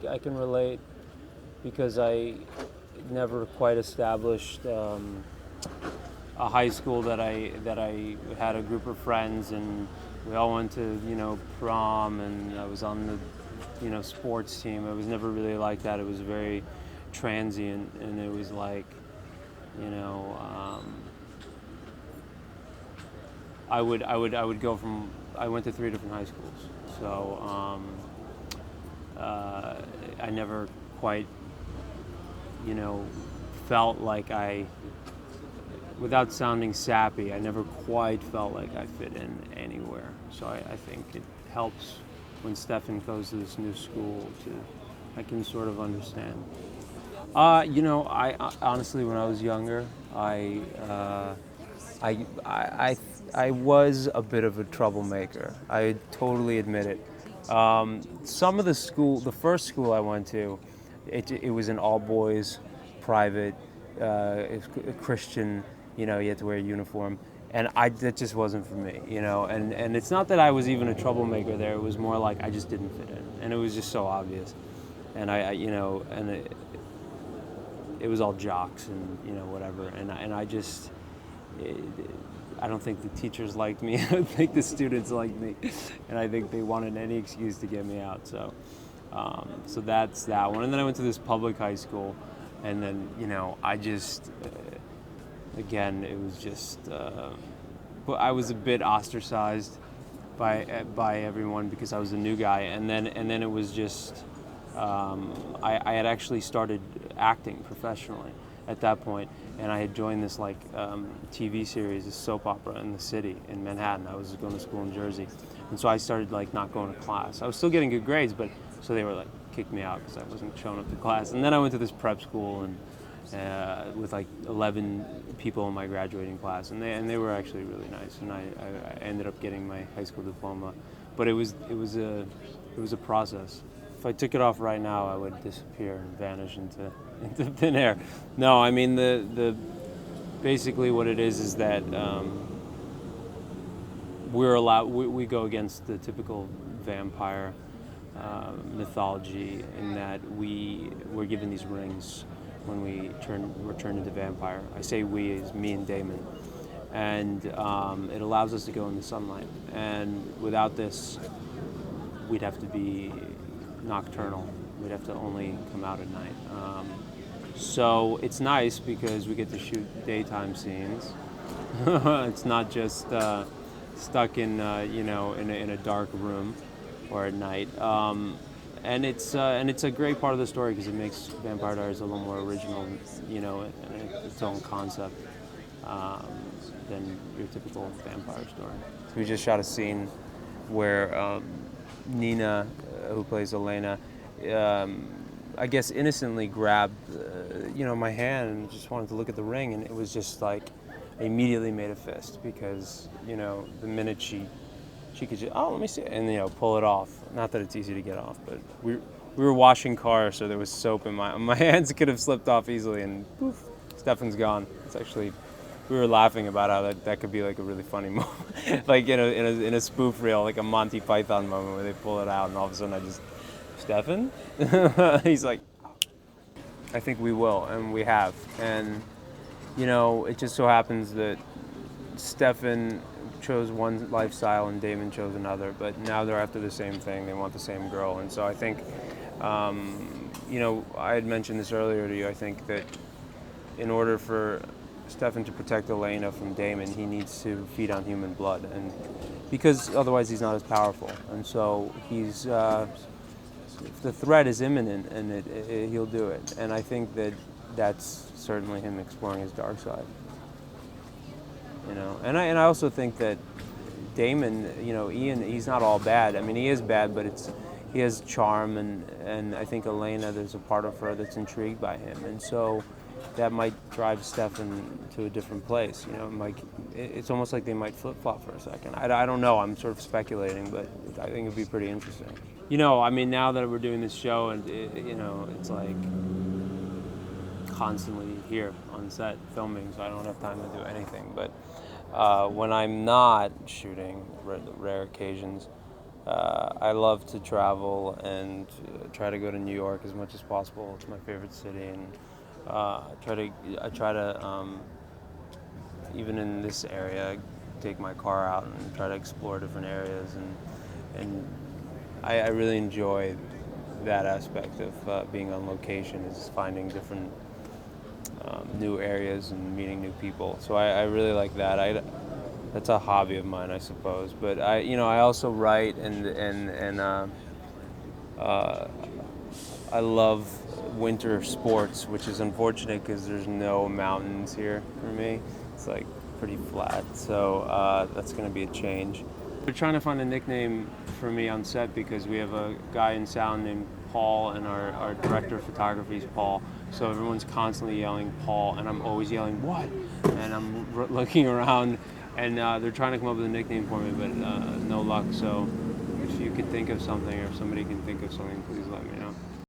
I can relate because I never quite established a high school that I had a group of friends, and we all went to prom, and I was on the sports team. It was never really like that. It was very transient, and it was like you know I would go from I went to 3 different high schools, so I never quite felt like without sounding sappy, I never quite felt like I fit in anywhere. So I think it helps when Stefan goes to this new school I can sort of understand. I honestly, when I was younger, I was a bit of a troublemaker. I totally admit it. Some of the first school I went to, it was an all boys, private, Christian. You had to wear a uniform, and that just wasn't for me. And it's not that I was even a troublemaker there. It was more like I just didn't fit in, and it was just so obvious. And it was all jocks and whatever, and I just. I don't think the teachers liked me. I don't think the students liked me, and I think they wanted any excuse to get me out. So that's that one. And then I went to this public high school, and then I just again it was just. But I was a bit ostracized by everyone because I was a new guy, and then it was just. I had actually started acting professionally at that point, and I had joined this TV series, this soap opera in the city in Manhattan. I was going to school in Jersey, and so I started not going to class. I was still getting good grades, but so they were kicked me out because I wasn't showing up to class. And then I went to this prep school and with 11 people in my graduating class, and they were actually really nice, and I ended up getting my high school diploma. But it was a process. If I took it off right now, I would disappear and vanish into thin air. No, I mean the basically what it is that we go against the typical vampire mythology in that we're given these rings when we're turned into vampire. I say we as me and Damon, and it allows us to go in the sunlight. And without this, we'd have to be nocturnal. We'd have to only come out at night. So it's nice because we get to shoot daytime scenes. It's not just stuck in in a dark room or at night. And it's a great part of the story because it makes Vampire Diaries a little more original, in its own concept than your typical vampire story. So we just shot a scene where Nina, who plays Elena, I guess innocently grabbed, my hand and just wanted to look at the ring, and it was just I immediately made a fist because, the minute she could just, let me see it, and pull it off. Not that it's easy to get off, but we were washing cars, so there was soap in my hands. Could have slipped off easily, and poof, Stefan's gone. It's actually. We were laughing about how that could be a really funny moment, in a spoof reel, a Monty Python moment where they pull it out and all of a sudden I just, Stefan? He's like, I think we will, and we have. And, it just so happens that Stefan chose one lifestyle and Damon chose another, but now they're after the same thing. They want the same girl. And so I think, I had mentioned this earlier to you, I think that in order for Stefan to protect Elena from Damon, he needs to feed on human blood, and because otherwise he's not as powerful. And so he's the threat is imminent, and he'll do it. And I think that's certainly him exploring his dark side. And I also think that Damon, Ian, he's not all bad. I mean, he is bad, but he has charm, and I think Elena, there's a part of her that's intrigued by him, and so. That might drive Stefan to a different place. It's almost like they might flip-flop for a second. I don't know. I'm sort of speculating, but I think it'd be pretty interesting. Now that we're doing this show, and it's constantly here on set filming, so I don't have time to do anything. But when I'm not shooting, rare occasions, I love to travel and try to go to New York as much as possible. It's my favorite city, and I try to even in this area, take my car out and try to explore different areas, and I really enjoy that aspect of being on location, is finding different new areas and meeting new people. So I really like that. That's a hobby of mine, I suppose. But I also write, and I love winter sports, which is unfortunate because there's no mountains here for me. It's like pretty flat, so that's going to be a change. We're trying to find a nickname for me on set because we have a guy in sound named Paul, and our director of photography is Paul. So everyone's constantly yelling Paul, and I'm always yelling what? And I'm looking around, and they're trying to come up with a nickname for me, but no luck. So if you can think of something, or if somebody can think of something, please let me know.